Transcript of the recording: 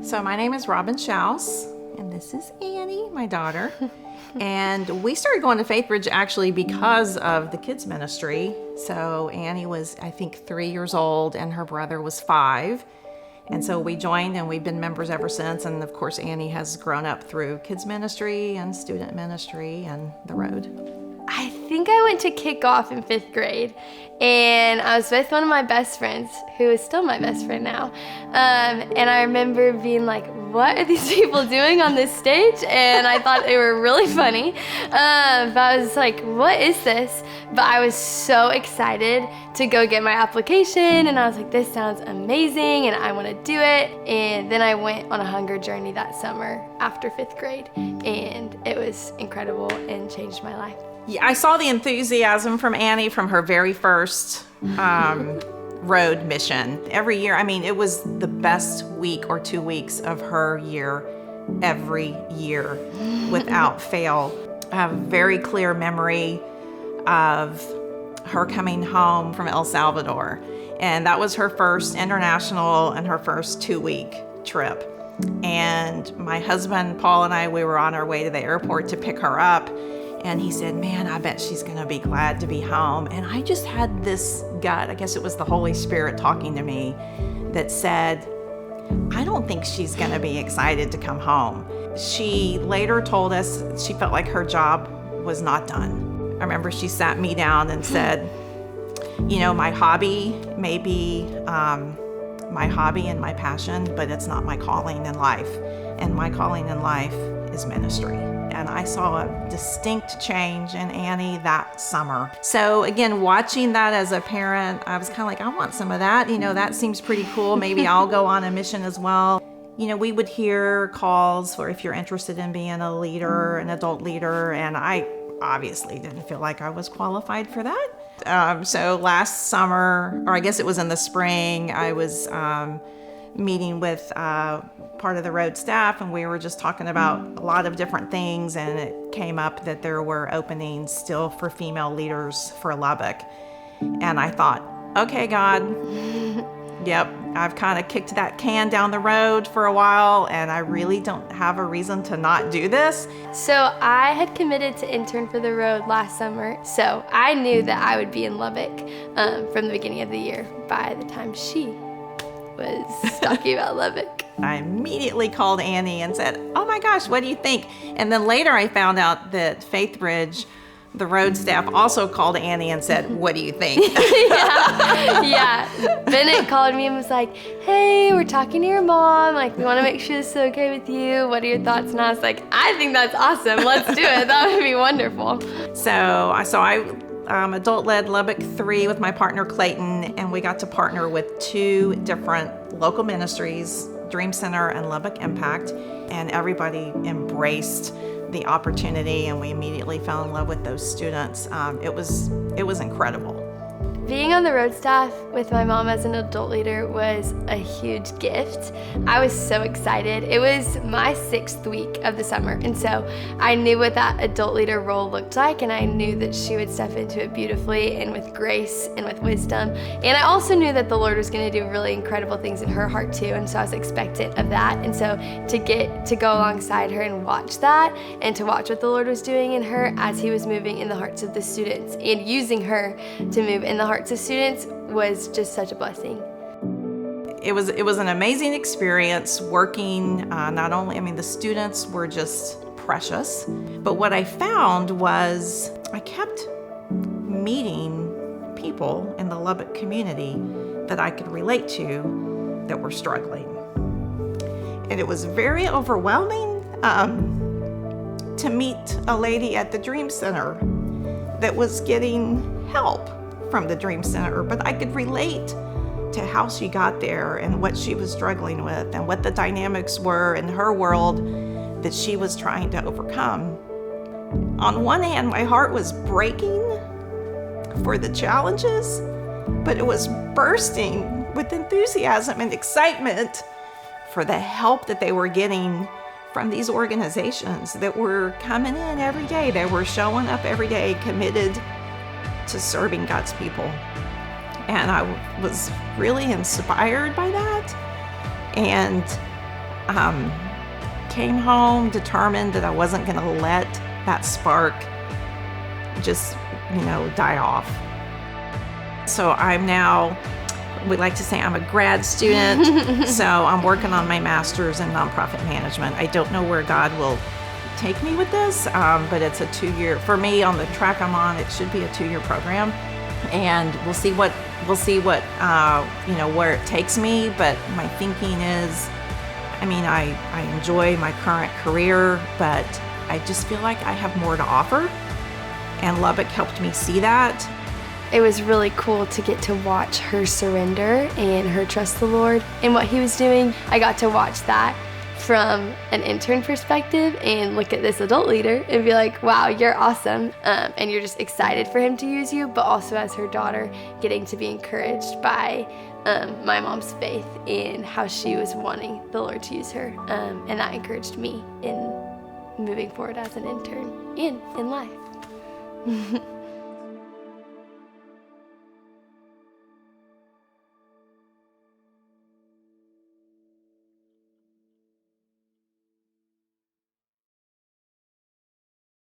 So my name is Robin Schaus, and this is Annie, my daughter. And we started going to Faithbridge actually because of the kids ministry. So Annie was, I think, 3 years old, and her brother was 5. And so we joined, and we've been members ever since. And of course, Annie has grown up through kids ministry and student ministry and the road. I think I went to kick off in 5th grade, and I was with one of my best friends, who is still my best friend now. And I remember being like, what are these people doing on this stage? And I thought they were really funny. But I was like, what is this? But I was so excited to go get my application, and I was like, this sounds amazing, and I want to do it. And then I went on a hunger journey that summer after 5th grade, and it was incredible and changed my life. Yeah, I saw the enthusiasm from Annie from her very first road mission. Every year, I mean, it was the best week or 2 weeks of her year, every year, without fail. I have a very clear memory of her coming home from El Salvador. And that was her first international and her first 2-week trip. And my husband, Paul, and I, we were on our way to the airport to pick her up. And he said, man, I bet she's going to be glad to be home. And I just had this gut, I guess it was the Holy Spirit talking to me, that said, I don't think she's going to be excited to come home. She later told us she felt like her job was not done. I remember she sat me down and said, you know, my hobby may be my hobby and my passion, but it's not my calling in life. And my calling in life is ministry. And I saw a distinct change in Annie that summer. So again, watching that as a parent, I was kind of like, I want some of that. You know, that seems pretty cool. Maybe I'll go on a mission as well. You know, we would hear calls for if you're interested in being a leader, an adult leader, and I obviously didn't feel like I was qualified for that. So last summer, or I guess it was in the spring, I was meeting with part of the road staff, and we were just talking about a lot of different things, and it came up that there were openings still for female leaders for Lubbock. And I thought, okay, God, yep, I've kind of kicked that can down the road for a while, and I really don't have a reason to not do this. So I had committed to intern for the road last summer, so I knew that I would be in Lubbock from the beginning of the year by the time she was talking about Lubbock. I immediately called Annie and said, oh my gosh, what do you think? And then later I found out that Faithbridge, the road staff, also called Annie and said, what do you think? Yeah. Bennett called me and was like, hey, we're talking to your mom. Like, we want to make sure this is okay with you. What are your thoughts? And I was like, I think that's awesome. Let's do it. That would be wonderful. So I adult-led Lubbock 3 with my partner Clayton, and we got to partner with 2 different local ministries, Dream Center and Lubbock Impact, and everybody embraced the opportunity, and we immediately fell in love with those students. It was incredible. Being on the road staff with my mom as an adult leader was a huge gift. I was so excited. It was my 6th week of the summer, and so I knew what that adult leader role looked like, and I knew that she would step into it beautifully and with grace and with wisdom. And I also knew that the Lord was going to do really incredible things in her heart too, and so I was expectant of that. And so to get to go alongside her and watch that, and to watch what the Lord was doing in her as he was moving in the hearts of the students and using her to move in the hearts of students was just such a blessing. It was an amazing experience working, not only, the students were just precious, but what I found was I kept meeting people in the Lubbock community that I could relate to that were struggling. And it was very overwhelming to meet a lady at the Dream Center that was getting help from the Dream Center, but I could relate to how she got there and what she was struggling with and what the dynamics were in her world that she was trying to overcome. On one hand, my heart was breaking for the challenges, but it was bursting with enthusiasm and excitement for the help that they were getting from these organizations that were coming in every day. They were showing up every day, committed to serving God's people. And I was really inspired by that. And came home determined that I wasn't going to let that spark just, die off. So I'm now, we like to say I'm a grad student, so I'm working on my master's in nonprofit management. I don't know where God will take me with this, but it's a 2-year, for me on the track I'm on, it should be a 2-year program, and we'll see what where it takes me. But my thinking is, I enjoy my current career, but I just feel like I have more to offer, and Lubbock helped me see that. It was really cool to get to watch her surrender and her trust the Lord in what he was doing. I got to watch that from an intern perspective and look at this adult leader and be like, wow, you're awesome. And you're just excited for him to use you, but also as her daughter, getting to be encouraged by my mom's faith in how she was wanting the Lord to use her. And that encouraged me in moving forward as an intern and in life.